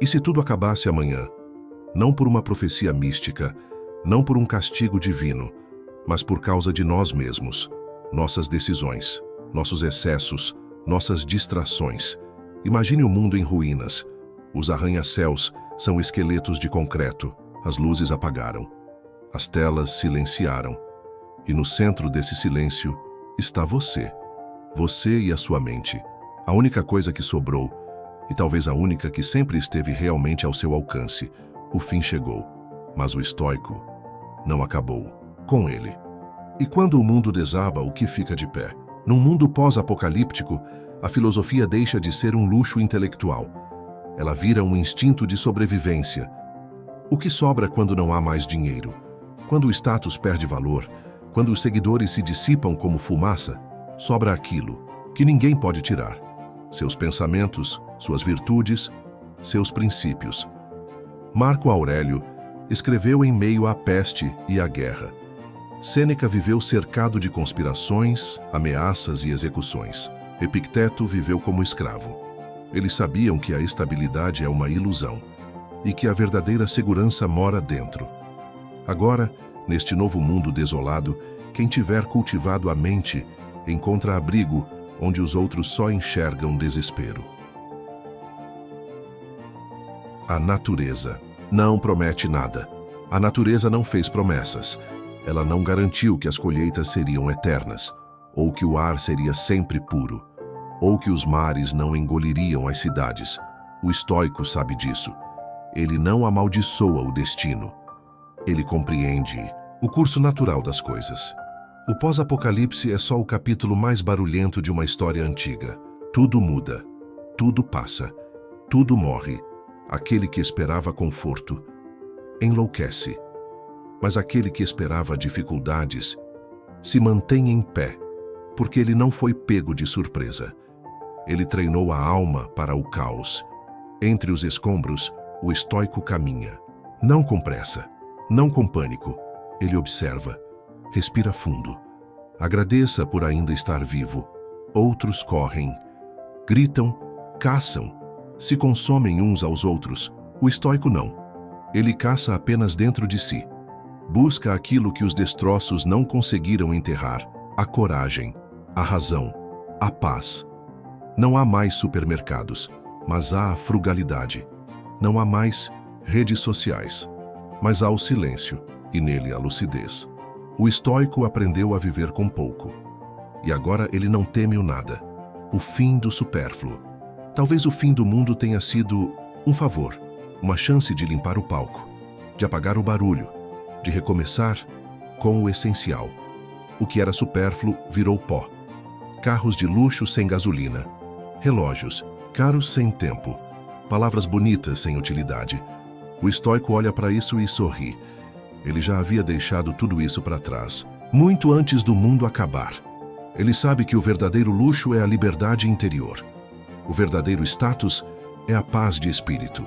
E se tudo acabasse amanhã? Não por uma profecia mística, não por um castigo divino, mas por causa de nós mesmos, nossas decisões, nossos excessos, nossas distrações. Imagine o mundo em ruínas. Os arranha-céus são esqueletos de concreto. As luzes apagaram. As telas silenciaram. E no centro desse silêncio está você. Você e a sua mente. A única coisa que sobrou, e talvez a única que sempre esteve realmente ao seu alcance. O fim chegou, mas o estoico não acabou com ele. E quando o mundo desaba, o que fica de pé? Num mundo pós-apocalíptico, a filosofia deixa de ser um luxo intelectual. Ela vira um instinto de sobrevivência. O que sobra quando não há mais dinheiro? Quando o status perde valor? Quando os seguidores se dissipam como fumaça? Sobra aquilo que ninguém pode tirar. Seus pensamentos, suas virtudes, seus princípios. Marco Aurélio escreveu em meio à peste e à guerra. Sêneca viveu cercado de conspirações, ameaças e execuções. Epicteto viveu como escravo. Eles sabiam que a estabilidade é uma ilusão e que a verdadeira segurança mora dentro. Agora, neste novo mundo desolado, quem tiver cultivado a mente encontra abrigo onde os outros só enxergam desespero. A natureza não promete nada. A natureza não fez promessas. Ela não garantiu que as colheitas seriam eternas, ou que o ar seria sempre puro, ou que os mares não engoliriam as cidades. O estoico sabe disso. Ele não amaldiçoa o destino. Ele compreende o curso natural das coisas. O pós-apocalipse é só o capítulo mais barulhento de uma história antiga. Tudo muda, tudo passa, tudo morre. Aquele que esperava conforto enlouquece, mas aquele que esperava dificuldades se mantém em pé, porque ele não foi pego de surpresa. Ele treinou a alma para o caos. Entre os escombros, o estoico caminha. Não com pressa, não com pânico. Ele observa, respira fundo. Agradeça por ainda estar vivo. Outros correm, gritam, caçam, se consomem uns aos outros. O estoico não. Ele caça apenas dentro de si. Busca aquilo que os destroços não conseguiram enterrar. A coragem, a razão, a paz. Não há mais supermercados, mas há a frugalidade. Não há mais redes sociais, mas há o silêncio e nele a lucidez. O estoico aprendeu a viver com pouco. E agora ele não teme o nada. O fim do supérfluo. Talvez o fim do mundo tenha sido um favor, uma chance de limpar o palco, de apagar o barulho, de recomeçar com o essencial. O que era supérfluo virou pó. Carros de luxo sem gasolina, relógios caros sem tempo, palavras bonitas sem utilidade. O estoico olha para isso e sorri. Ele já havia deixado tudo isso para trás, muito antes do mundo acabar. Ele sabe que o verdadeiro luxo é a liberdade interior. O verdadeiro status é a paz de espírito.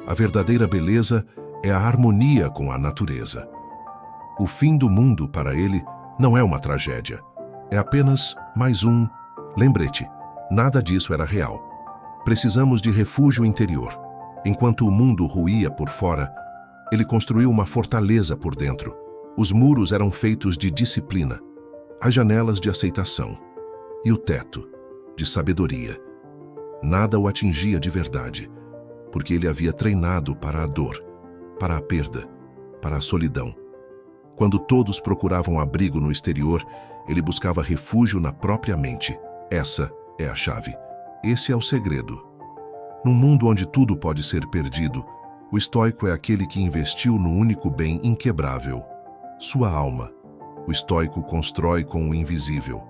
A verdadeira beleza é a harmonia com a natureza. O fim do mundo, para ele, não é uma tragédia. É apenas mais um lembrete. Nada disso era real. Precisamos de refúgio interior. Enquanto o mundo ruía por fora, ele construiu uma fortaleza por dentro. Os muros eram feitos de disciplina, as janelas de aceitação e o teto de sabedoria. Nada o atingia de verdade, porque ele havia treinado para a dor, para a perda, para a solidão. Quando todos procuravam abrigo no exterior, ele buscava refúgio na própria mente. Essa é a chave. Esse é o segredo. Num mundo onde tudo pode ser perdido, o estoico é aquele que investiu no único bem inquebrável, sua alma. O estoico constrói com o invisível.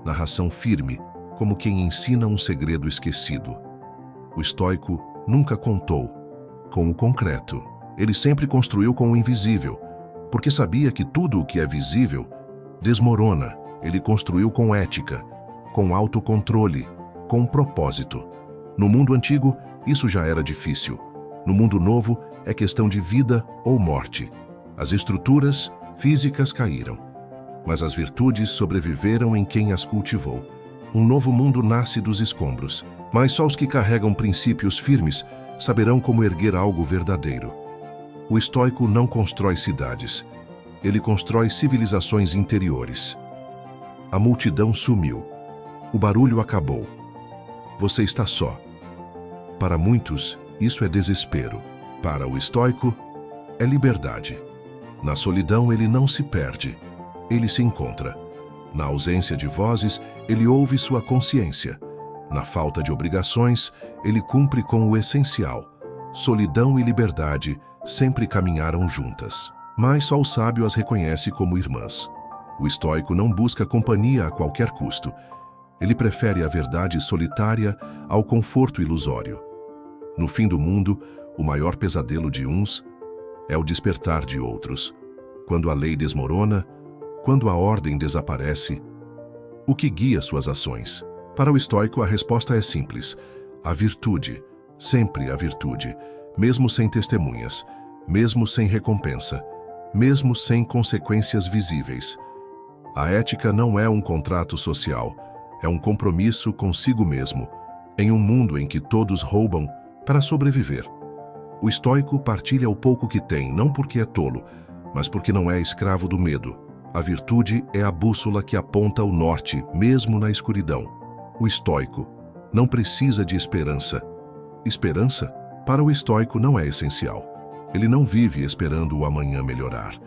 Narração firme, como quem ensina um segredo esquecido. O estoico nunca contou com o concreto. Ele sempre construiu com o invisível, porque sabia que tudo o que é visível desmorona. Ele construiu com ética, com autocontrole, com propósito. No mundo antigo, isso já era difícil. No mundo novo, é questão de vida ou morte. As estruturas físicas caíram, mas as virtudes sobreviveram em quem as cultivou. Um novo mundo nasce dos escombros, mas só os que carregam princípios firmes saberão como erguer algo verdadeiro. O estoico não constrói cidades, ele constrói civilizações interiores. A multidão sumiu. O barulho acabou. Você está só. Para muitos, isso é desespero. Para o estoico, é liberdade. Na solidão, ele não se perde, ele se encontra. Na ausência de vozes, ele ouve sua consciência. Na falta de obrigações, ele cumpre com o essencial. Solidão e liberdade sempre caminharam juntas. Mas só o sábio as reconhece como irmãs. O estoico não busca companhia a qualquer custo. Ele prefere a verdade solitária ao conforto ilusório. No fim do mundo, o maior pesadelo de uns é o despertar de outros. Quando a lei desmorona, quando a ordem desaparece, o que guia suas ações? Para o estoico, a resposta é simples. A virtude, sempre a virtude, mesmo sem testemunhas, mesmo sem recompensa, mesmo sem consequências visíveis. A ética não é um contrato social, é um compromisso consigo mesmo, em um mundo em que todos roubam para sobreviver. O estoico partilha o pouco que tem, não porque é tolo, mas porque não é escravo do medo. A virtude é a bússola que aponta o norte, mesmo na escuridão. O estoico não precisa de esperança. Esperança, para o estoico, não é essencial. Ele não vive esperando o amanhã melhorar.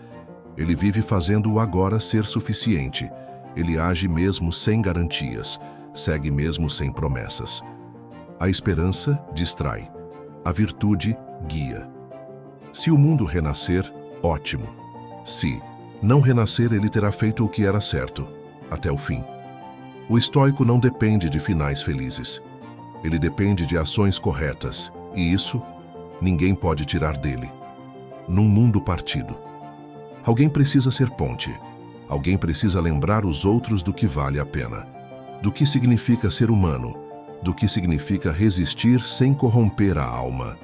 Ele vive fazendo o agora ser suficiente. Ele age mesmo sem garantias, segue mesmo sem promessas. A esperança distrai. A virtude guia. Se o mundo renascer, ótimo. Se não renascer, ele terá feito o que era certo, até o fim. O estoico não depende de finais felizes. Ele depende de ações corretas, e isso ninguém pode tirar dele. Num mundo partido, alguém precisa ser ponte. Alguém precisa lembrar os outros do que vale a pena, do que significa ser humano, do que significa resistir sem corromper a alma.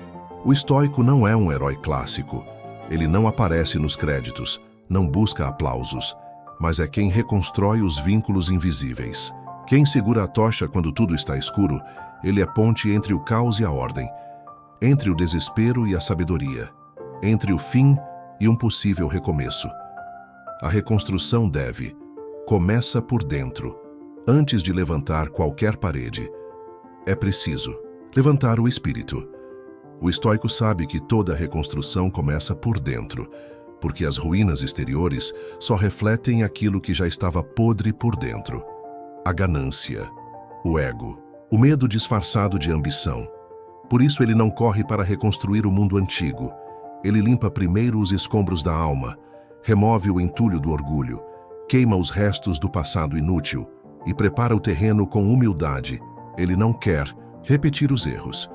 O estoico não é um herói clássico. Ele não aparece nos créditos, não busca aplausos, mas é quem reconstrói os vínculos invisíveis. Quem segura a tocha quando tudo está escuro, ele é ponte entre o caos e a ordem, entre o desespero e a sabedoria, entre o fim e um possível recomeço. A reconstrução começa por dentro. Antes de levantar qualquer parede, é preciso levantar o espírito. O estoico sabe que toda reconstrução começa por dentro, porque as ruínas exteriores só refletem aquilo que já estava podre por dentro. A ganância, o ego, o medo disfarçado de ambição. Por isso ele não corre para reconstruir o mundo antigo. Ele limpa primeiro os escombros da alma, remove o entulho do orgulho, queima os restos do passado inútil e prepara o terreno com humildade. Ele não quer repetir os erros.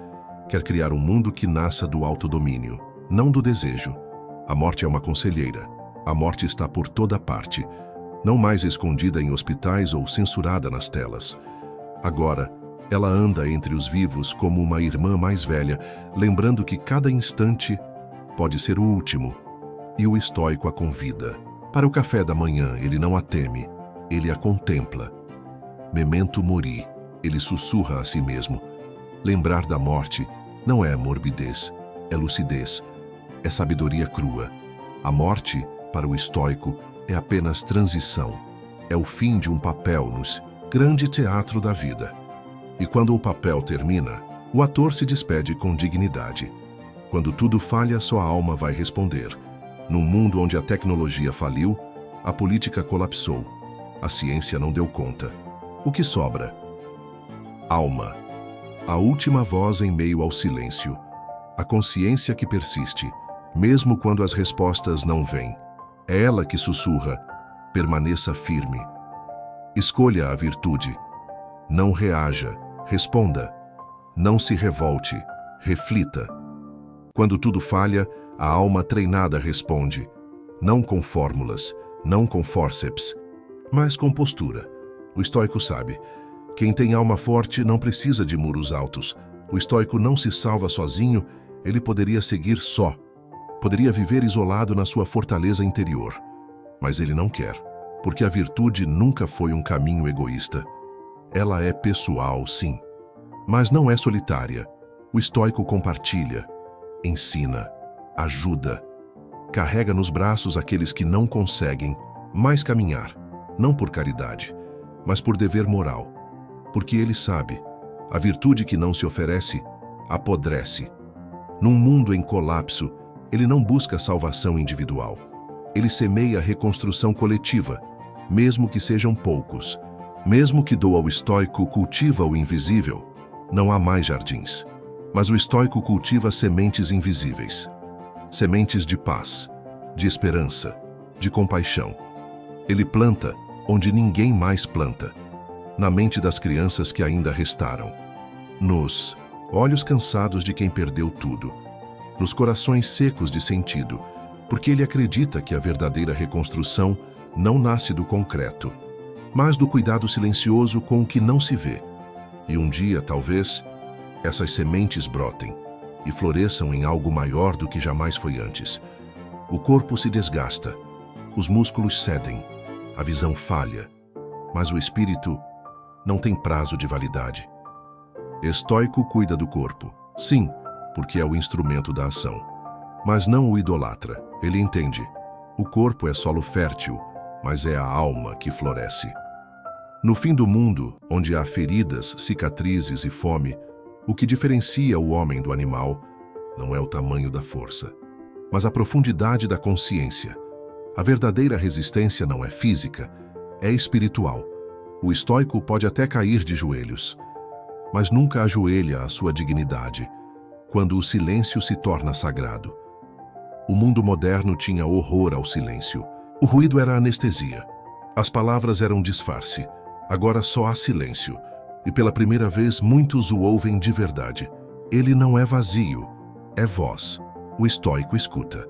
Quer criar um mundo que nasça do autodomínio, não do desejo. A morte é uma conselheira. A morte está por toda parte, não mais escondida em hospitais ou censurada nas telas. Agora, ela anda entre os vivos como uma irmã mais velha, lembrando que cada instante pode ser o último. E o estoico a convida. Para o café da manhã, ele não a teme, ele a contempla. Memento mori, ele sussurra a si mesmo. Lembrar da morte não é morbidez, é lucidez, é sabedoria crua. A morte, para o estoico, é apenas transição. É o fim de um papel no grande teatro da vida. E quando o papel termina, o ator se despede com dignidade. Quando tudo falha, sua alma vai responder. Num mundo onde a tecnologia faliu, a política colapsou, a ciência não deu conta. O que sobra? Alma. A última voz em meio ao silêncio. A consciência que persiste, mesmo quando as respostas não vêm. É ela que sussurra: permaneça firme. Escolha a virtude. Não reaja, responda. Não se revolte, reflita. Quando tudo falha, a alma treinada responde, não com fórmulas, não com fórceps, mas com postura. O estoico sabe, quem tem alma forte não precisa de muros altos. O estoico não se salva sozinho, ele poderia seguir só. Poderia viver isolado na sua fortaleza interior. Mas ele não quer, porque a virtude nunca foi um caminho egoísta. Ela é pessoal, sim, mas não é solitária. O estoico compartilha, ensina, ajuda, carrega nos braços aqueles que não conseguem mais caminhar, não por caridade, mas por dever moral, porque ele sabe, a virtude que não se oferece, apodrece. Num mundo em colapso, ele não busca salvação individual. Ele semeia a reconstrução coletiva, mesmo que sejam poucos. Mesmo que doa ao estoico cultiva o invisível, não há mais jardins. Mas o estoico cultiva sementes invisíveis. Sementes de paz, de esperança, de compaixão. Ele planta onde ninguém mais planta. Na mente das crianças que ainda restaram. Nos olhos cansados de quem perdeu tudo. Nos corações secos de sentido, porque ele acredita que a verdadeira reconstrução não nasce do concreto, mas do cuidado silencioso com o que não se vê. E um dia, talvez, essas sementes brotem e floresçam em algo maior do que jamais foi antes. O corpo se desgasta, os músculos cedem, a visão falha, mas o espírito não tem prazo de validade. Estoico cuida do corpo, sim, porque é o instrumento da ação. Mas não o idolatra, ele entende. O corpo é solo fértil, mas é a alma que floresce. No fim do mundo, onde há feridas, cicatrizes e fome, o que diferencia o homem do animal não é o tamanho da força, mas a profundidade da consciência. A verdadeira resistência não é física, é espiritual. O estoico pode até cair de joelhos, mas nunca ajoelha à sua dignidade, quando o silêncio se torna sagrado. O mundo moderno tinha horror ao silêncio. O ruído era anestesia. As palavras eram disfarce. Agora só há silêncio. E pela primeira vez muitos o ouvem de verdade. Ele não é vazio, é voz. O estoico escuta.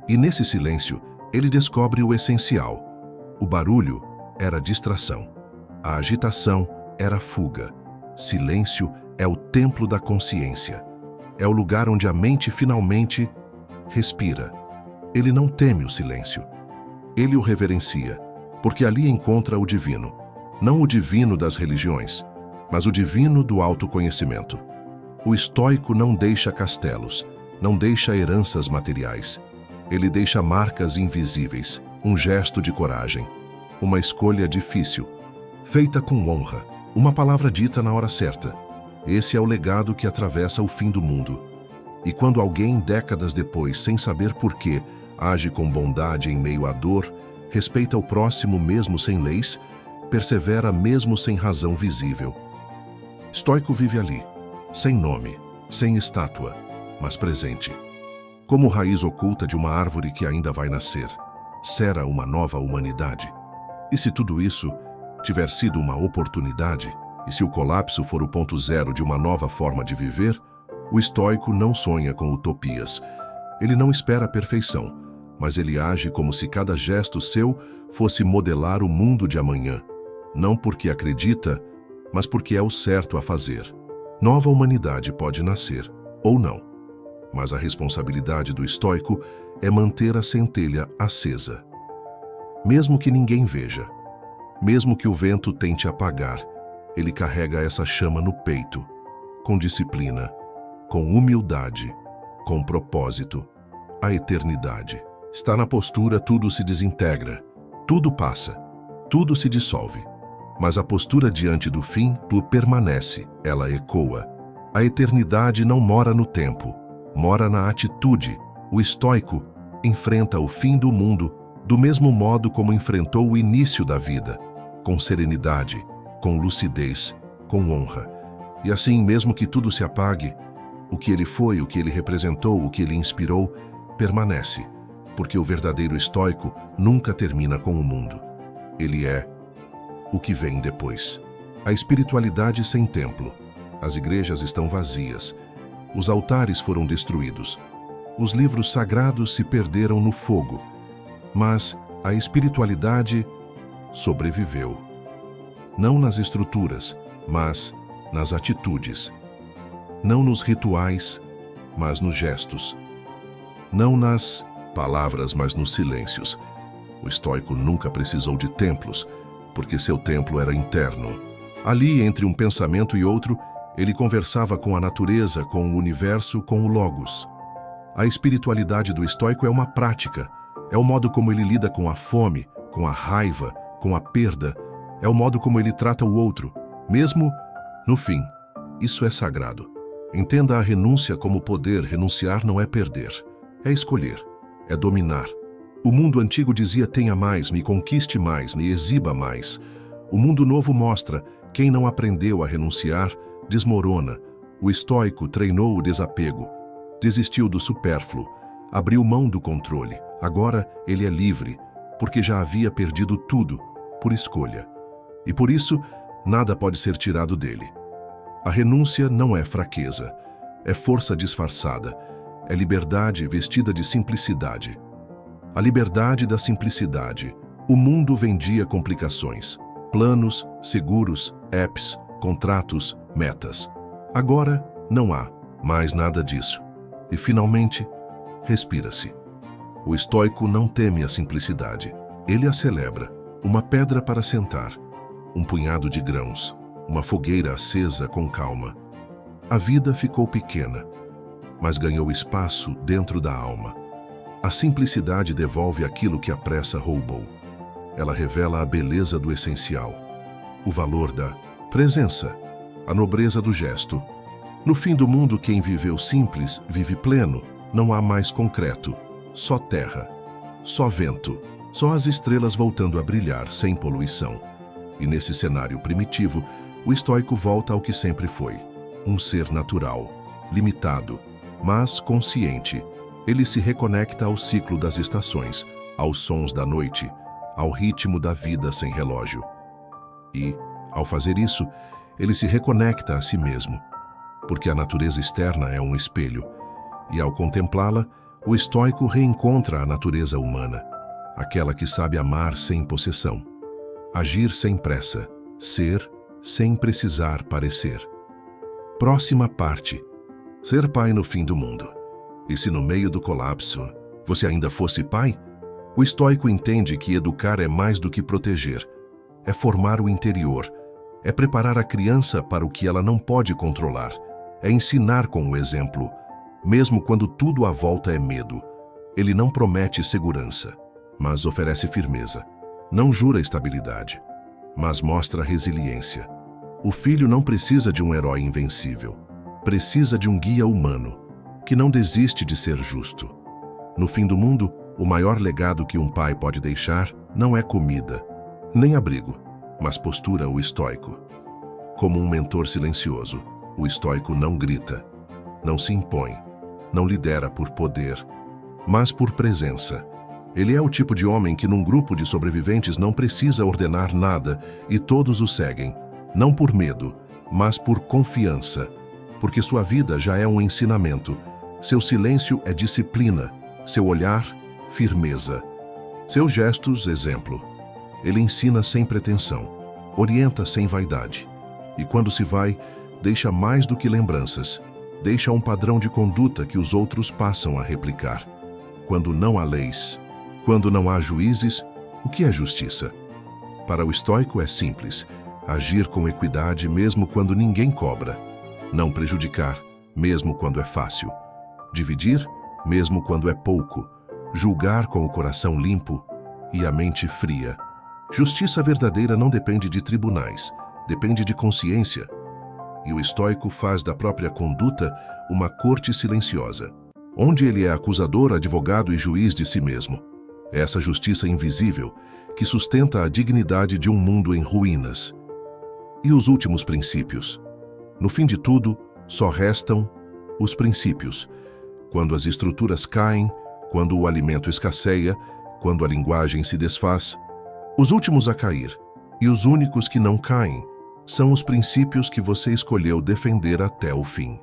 E nesse silêncio, ele descobre o essencial. O barulho era distração. A agitação era fuga. Silêncio é o templo da consciência. É o lugar onde a mente finalmente respira. Ele não teme o silêncio. Ele o reverencia, porque ali encontra o divino. Não o divino das religiões, mas o divino do autoconhecimento. O estoico não deixa castelos, não deixa heranças materiais. Ele deixa marcas invisíveis, um gesto de coragem, uma escolha difícil, feita com honra, uma palavra dita na hora certa. Esse é o legado que atravessa o fim do mundo. E quando alguém, décadas depois, sem saber porquê, age com bondade em meio à dor, respeita o próximo mesmo sem leis, persevera mesmo sem razão visível. Estoico vive ali, sem nome, sem estátua, mas presente. Como raiz oculta de uma árvore que ainda vai nascer, cera uma nova humanidade. E se tudo isso tiver sido uma oportunidade, e se o colapso for o ponto zero de uma nova forma de viver, o estoico não sonha com utopias. Ele não espera a perfeição, mas ele age como se cada gesto seu fosse modelar o mundo de amanhã. Não porque acredita, mas porque é o certo a fazer. Nova humanidade pode nascer, ou não. Mas a responsabilidade do estoico é manter a centelha acesa. Mesmo que ninguém veja, mesmo que o vento tente apagar, ele carrega essa chama no peito, com disciplina, com humildade, com propósito. A eternidade. Está na postura, tudo se desintegra, tudo passa, tudo se dissolve. Mas a postura diante do fim, permanece, ela ecoa. A eternidade não mora no tempo, mora na atitude. O estoico enfrenta o fim do mundo do mesmo modo como enfrentou o início da vida, com serenidade, com lucidez, com honra. E assim, mesmo que tudo se apague, o que ele foi, o que ele representou, o que ele inspirou, permanece, porque o verdadeiro estoico nunca termina com o mundo. Ele é o que vem depois. A espiritualidade sem templo. As igrejas estão vazias. Os altares foram destruídos. Os livros sagrados se perderam no fogo. Mas a espiritualidade sobreviveu. Não nas estruturas, mas nas atitudes. Não nos rituais, mas nos gestos. Não nas palavras, mas nos silêncios. O estoico nunca precisou de templos, porque seu templo era interno. Ali, entre um pensamento e outro, Ele conversava com a natureza, com o universo, com o Logos. A espiritualidade do estoico é uma prática, é o modo como ele lida com a fome, com a raiva, com a perda, é o modo como ele trata o outro, mesmo no fim. Isso é sagrado. Entenda a renúncia como poder. Renunciar não é perder, é escolher, é dominar. O mundo antigo dizia: tenha mais, me conquiste mais, me exiba mais. O mundo novo mostra: quem não aprendeu a renunciar, desmorona. O estoico treinou o desapego, desistiu do supérfluo, abriu mão do controle. Agora ele é livre, porque já havia perdido tudo, por escolha. E por isso, nada pode ser tirado dele. A renúncia não é fraqueza, é força disfarçada, é liberdade vestida de simplicidade. A liberdade da simplicidade. O mundo vendia complicações, planos, seguros, apps, contratos, metas. Agora não há mais nada disso. E finalmente, respira-se. O estoico não teme a simplicidade. Ele a celebra. Uma pedra para sentar, um punhado de grãos, uma fogueira acesa com calma. A vida ficou pequena, mas ganhou espaço dentro da alma. A simplicidade devolve aquilo que a pressa roubou. Ela revela a beleza do essencial, o valor da presença, a nobreza do gesto. No fim do mundo, quem viveu simples vive pleno. Não há mais concreto, só terra, só vento, só as estrelas voltando a brilhar sem poluição. E nesse cenário primitivo, o estoico volta ao que sempre foi: um ser natural, limitado, mas consciente. Ele se reconecta ao ciclo das estações, aos sons da noite, ao ritmo da vida sem relógio. E, ao fazer isso, ele se reconecta a si mesmo, porque a natureza externa é um espelho, e ao contemplá-la, o estoico reencontra a natureza humana, aquela que sabe amar sem possessão, agir sem pressa, ser sem precisar parecer. Próxima parte: ser pai no fim do mundo. E se no meio do colapso você ainda fosse pai? O estoico entende que educar é mais do que proteger, é formar o interior, é preparar a criança para o que ela não pode controlar, é ensinar com o exemplo, mesmo quando tudo à volta é medo. Ele não promete segurança, mas oferece firmeza. Não jura estabilidade, mas mostra resiliência. O filho não precisa de um herói invencível, precisa de um guia humano, que não desiste de ser justo. No fim do mundo, o maior legado que um pai pode deixar não é comida, nem abrigo, mas postura. O estoico. Como um mentor silencioso, o estoico não grita, não se impõe, não lidera por poder, mas por presença. Ele é o tipo de homem que num grupo de sobreviventes não precisa ordenar nada e todos o seguem, não por medo, mas por confiança, porque sua vida já é um ensinamento. Seu silêncio é disciplina, seu olhar, firmeza. Seus gestos, exemplo. Ele ensina sem pretensão, orienta sem vaidade. E quando se vai, deixa mais do que lembranças, deixa um padrão de conduta que os outros passam a replicar. Quando não há leis, quando não há juízes, o que é justiça? Para o estoico é simples: agir com equidade mesmo quando ninguém cobra, não prejudicar mesmo quando é fácil, dividir mesmo quando é pouco, julgar com o coração limpo e a mente fria. Justiça verdadeira não depende de tribunais, depende de consciência. E o estoico faz da própria conduta uma corte silenciosa, onde ele é acusador, advogado e juiz de si mesmo. É essa justiça invisível que sustenta a dignidade de um mundo em ruínas. E os últimos princípios? No fim de tudo, só restam os princípios. Quando as estruturas caem, quando o alimento escasseia, quando a linguagem se desfaz, os últimos a cair, e os únicos que não caem, são os princípios que você escolheu defender até o fim.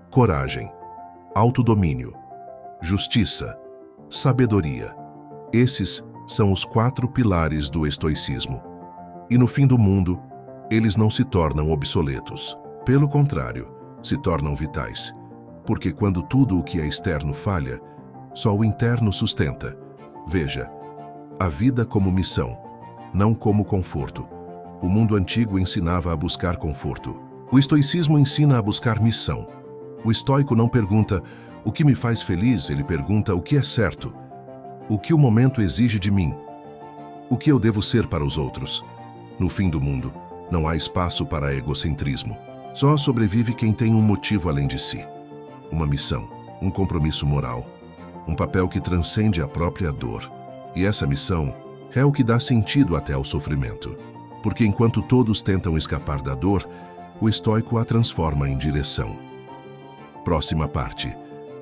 Coragem, autodomínio, justiça, sabedoria. Esses são os 4 pilares do estoicismo. E no fim do mundo, eles não se tornam obsoletos. Pelo contrário, se tornam vitais. Porque quando tudo o que é externo falha, só o interno sustenta. Veja, a vida como missão, não como conforto. O mundo antigo ensinava a buscar conforto. O estoicismo ensina a buscar missão. O estoico não pergunta o que me faz feliz, ele pergunta o que é certo, o que o momento exige de mim, o que eu devo ser para os outros. No fim do mundo, não há espaço para egocentrismo. Só sobrevive quem tem um motivo além de si. Uma missão, um compromisso moral, um papel que transcende a própria dor. E essa missão é o que dá sentido até ao sofrimento. Porque enquanto todos tentam escapar da dor, o estoico a transforma em direção. Próxima parte.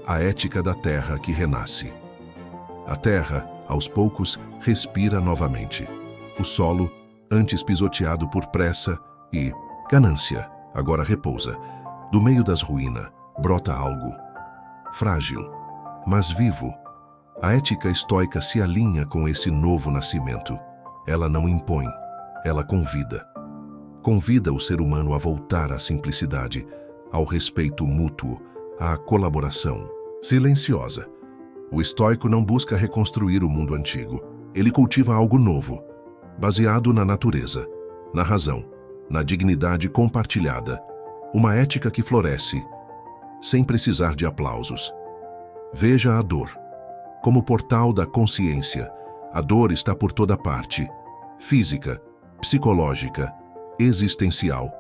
A ética da terra que renasce. A terra, aos poucos, respira novamente. O solo, antes pisoteado por pressa e ganância, agora repousa. Do meio das ruínas, brota algo. Frágil, mas vivo. A ética estoica se alinha com esse novo nascimento. Ela não impõe, ela convida. Convida o ser humano a voltar à simplicidade, ao respeito mútuo, à colaboração. Silenciosa. O estoico não busca reconstruir o mundo antigo. Ele cultiva algo novo, baseado na natureza, na razão, na dignidade compartilhada. Uma ética que floresce, sem precisar de aplausos. Veja a dor. Como portal da consciência, a dor está por toda parte. Física, psicológica, existencial.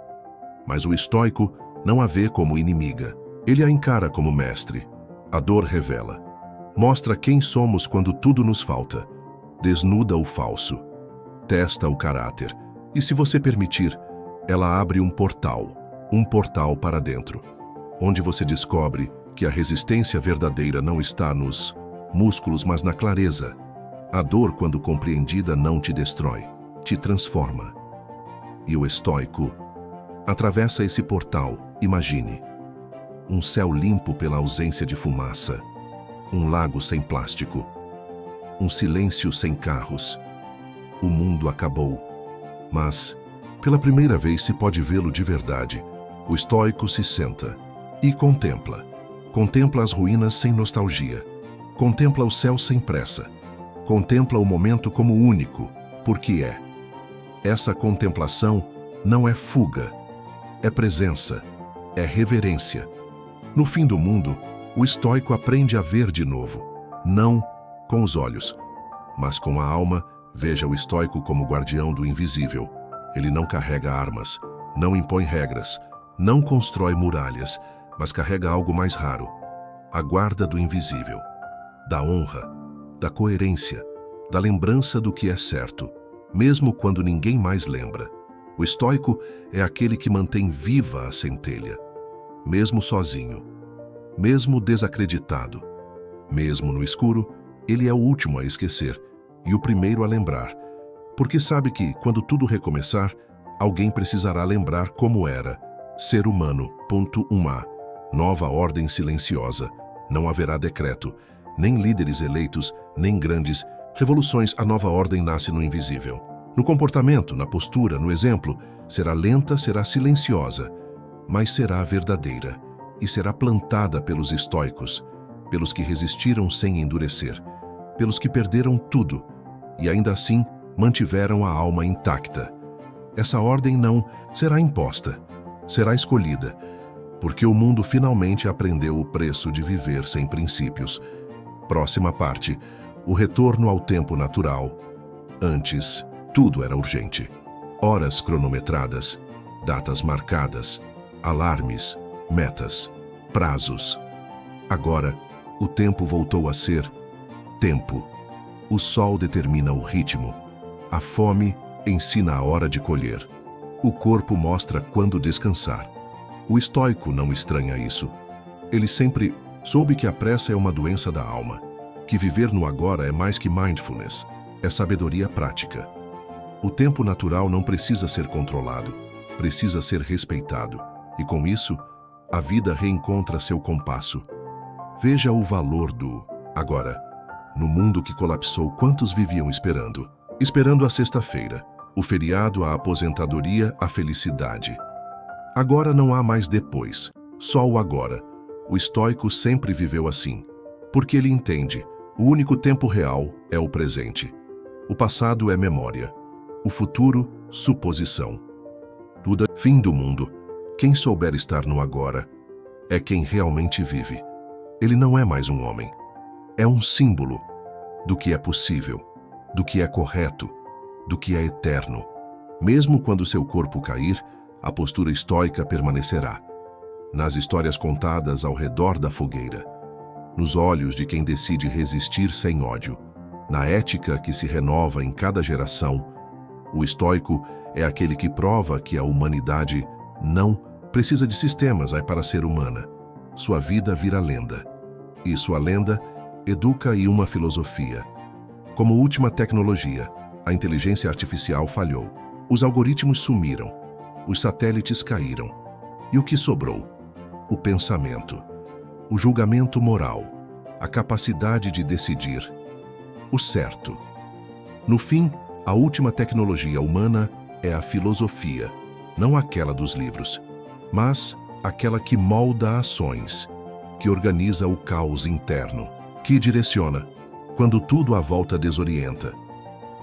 Mas o estoico não a vê como inimiga. Ele a encara como mestre. A dor revela. Mostra quem somos quando tudo nos falta. Desnuda o falso. Testa o caráter. E se você permitir, ela abre um portal para dentro, onde você descobre que a resistência verdadeira não está nos músculos, mas na clareza. A dor, quando compreendida, não te destrói, te transforma. E o estoico atravessa esse portal, imagine. Um céu limpo pela ausência de fumaça, um lago sem plástico, um silêncio sem carros. O mundo acabou, mas, pela primeira vez, se pode vê-lo de verdade. O estoico se senta e contempla. Contempla as ruínas sem nostalgia. Contempla o céu sem pressa. Contempla o momento como único, porque é. Essa contemplação não é fuga, é presença, é reverência. No fim do mundo, o estoico aprende a ver de novo, não com os olhos, mas com a alma. Veja o estoico como guardião do invisível. Ele não carrega armas, não impõe regras, não constrói muralhas, mas carrega algo mais raro: a guarda do invisível, da honra, da coerência, da lembrança do que é certo, mesmo quando ninguém mais lembra. O estoico é aquele que mantém viva a centelha, mesmo sozinho, mesmo desacreditado, mesmo no escuro. Ele é o último a esquecer e o primeiro a lembrar, porque sabe que, quando tudo recomeçar, alguém precisará lembrar como era ser humano. Uma nova ordem silenciosa. Não haverá decreto, nem líderes eleitos, nem grandes revoluções. A nova ordem nasce no invisível. No comportamento, na postura, no exemplo. Será lenta, será silenciosa, mas será verdadeira e será plantada pelos estoicos, pelos que resistiram sem endurecer, pelos que perderam tudo e ainda assim mantiveram a alma intacta. Essa ordem não será imposta, será escolhida, porque o mundo finalmente aprendeu o preço de viver sem princípios. Próxima parte, o retorno ao tempo natural. Antes, tudo era urgente. Horas cronometradas, datas marcadas, alarmes, metas, prazos. Agora, o tempo voltou a ser tempo. O sol determina o ritmo. A fome ensina a hora de colher. O corpo mostra quando descansar. O estoico não estranha isso. Ele sempre soube que a pressa é uma doença da alma, que viver no agora é mais que mindfulness, é sabedoria prática. O tempo natural não precisa ser controlado, precisa ser respeitado. E com isso, a vida reencontra seu compasso. Veja o valor do agora. No mundo que colapsou, quantos viviam esperando? Esperando a sexta-feira, o feriado, a aposentadoria, a felicidade. Agora não há mais depois, só o agora. O estoico sempre viveu assim, porque ele entende, o único tempo real é o presente. O passado é memória, o futuro, suposição. Tudo fim do mundo. Quem souber estar no agora é quem realmente vive. Ele não é mais um homem. É um símbolo do que é possível, do que é correto, do que é eterno. Mesmo quando seu corpo cair, a postura estoica permanecerá. Nas histórias contadas ao redor da fogueira, nos olhos de quem decide resistir sem ódio, na ética que se renova em cada geração, o estoico é aquele que prova que a humanidade não precisa de sistemas para ser humana. Sua vida vira lenda. E sua lenda educa e uma filosofia. Como última tecnologia, a inteligência artificial falhou. Os algoritmos sumiram. Os satélites caíram. E o que sobrou? O pensamento. O julgamento moral. A capacidade de decidir. O certo. No fim, a última tecnologia humana é a filosofia, não aquela dos livros, mas aquela que molda ações, que organiza o caos interno, que direciona quando tudo à volta desorienta.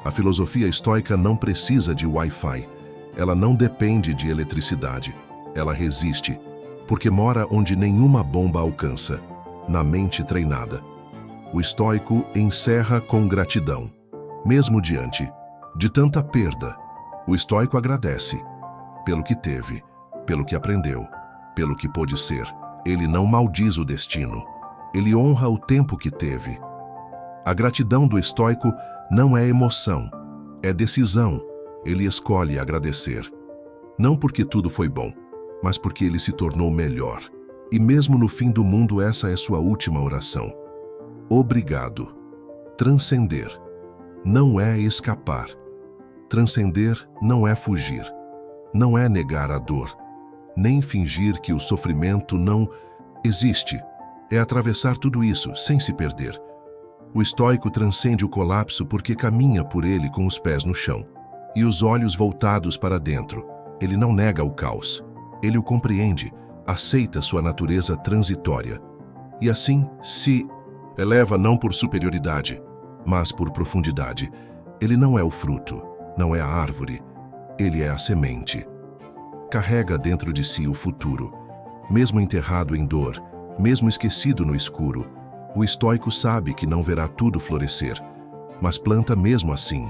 A filosofia estoica não precisa de Wi-Fi, ela não depende de eletricidade, ela resiste, porque mora onde nenhuma bomba alcança, na mente treinada. O estoico encerra com gratidão, mesmo diante de tanta perda. O estoico agradece pelo que teve, pelo que aprendeu, pelo que pôde ser. Ele não maldiz o destino, ele honra o tempo que teve. A gratidão do estoico não é emoção, é decisão. Ele escolhe agradecer. Não porque tudo foi bom, mas porque ele se tornou melhor. E mesmo no fim do mundo, essa é sua última oração. Obrigado. Transcender não é escapar. Transcender não é fugir. Não é negar a dor, nem fingir que o sofrimento não existe. É atravessar tudo isso sem se perder. O estoico transcende o colapso porque caminha por ele com os pés no chão e os olhos voltados para dentro. Ele não nega o caos. Ele o compreende, aceita sua natureza transitória. E assim se eleva não por superioridade, mas por profundidade. Ele não é o fruto, não é a árvore. Ele é a semente. Carrega dentro de si o futuro. Mesmo enterrado em dor, mesmo esquecido no escuro, o estoico sabe que não verá tudo florescer, mas planta mesmo assim.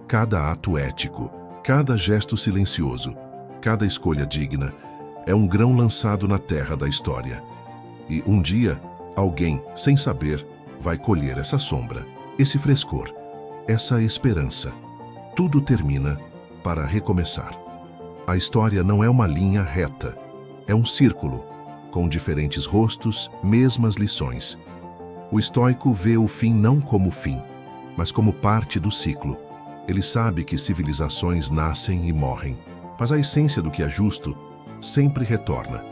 Cada ato ético, cada gesto silencioso, cada escolha digna, é um grão lançado na terra da história. E um dia, alguém, sem saber, vai colher essa sombra, esse frescor, essa esperança. Tudo termina para recomeçar. A história não é uma linha reta, é um círculo, com diferentes rostos, mesmas lições. O estoico vê o fim não como fim, mas como parte do ciclo. Ele sabe que civilizações nascem e morrem, mas a essência do que é justo sempre retorna.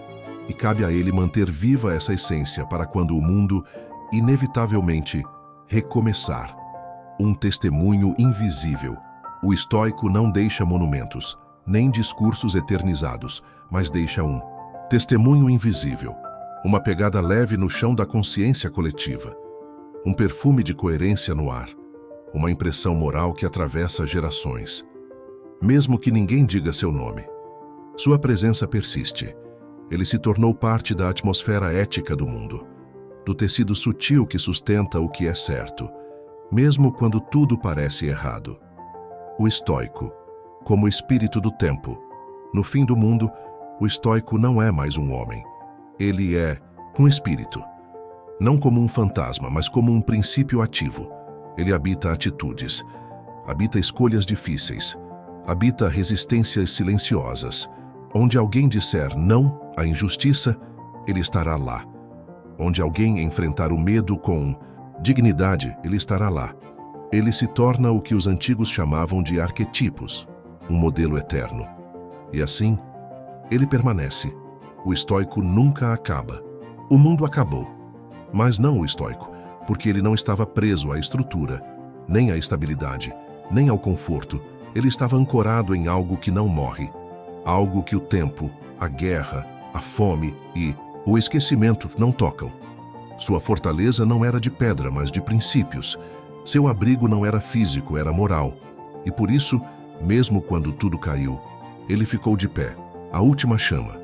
E cabe a ele manter viva essa essência para quando o mundo, inevitavelmente, recomeçar. Um testemunho invisível. O estoico não deixa monumentos, nem discursos eternizados, mas deixa um testemunho invisível, uma pegada leve no chão da consciência coletiva, um perfume de coerência no ar, uma impressão moral que atravessa gerações. Mesmo que ninguém diga seu nome, sua presença persiste. Ele se tornou parte da atmosfera ética do mundo, do tecido sutil que sustenta o que é certo, mesmo quando tudo parece errado. O estoico, como espírito do tempo. No fim do mundo, o estoico não é mais um homem. Ele é um espírito. Não como um fantasma, mas como um princípio ativo. Ele habita atitudes, habita escolhas difíceis, habita resistências silenciosas. Onde alguém disser não à injustiça, ele estará lá. Onde alguém enfrentar o medo com dignidade, ele estará lá. Ele se torna o que os antigos chamavam de arquetipos, um modelo eterno. E assim, ele permanece. O estoico nunca acaba. O mundo acabou, mas não o estoico, porque ele não estava preso à estrutura, nem à estabilidade, nem ao conforto. Ele estava ancorado em algo que não morre, algo que o tempo, a guerra, a fome e o esquecimento não tocam. Sua fortaleza não era de pedra, mas de princípios. Seu abrigo não era físico, era moral. E por isso, mesmo quando tudo caiu, ele ficou de pé, a última chama.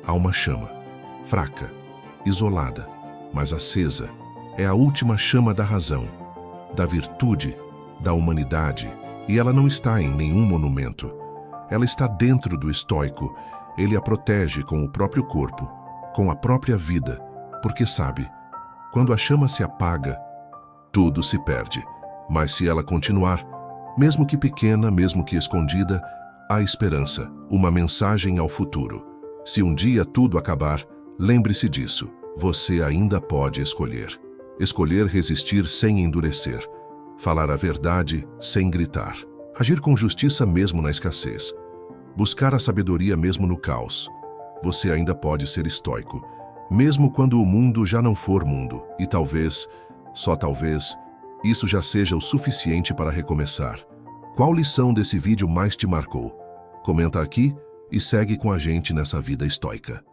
Há uma chama, fraca, isolada, mas acesa. É a última chama da razão, da virtude, da humanidade, e ela não está em nenhum monumento. Ela está dentro do estoico. Ele a protege com o próprio corpo, com a própria vida, porque sabe, quando a chama se apaga, tudo se perde. Mas se ela continuar, mesmo que pequena, mesmo que escondida, há esperança, uma mensagem ao futuro. Se um dia tudo acabar, lembre-se disso. Você ainda pode escolher. Escolher resistir sem endurecer. Falar a verdade sem gritar. Agir com justiça mesmo na escassez. Buscar a sabedoria mesmo no caos. Você ainda pode ser estoico, mesmo quando o mundo já não for mundo. E talvez, só talvez, isso já seja o suficiente para recomeçar. Qual lição desse vídeo mais te marcou? Comenta aqui e segue com a gente nessa vida estoica.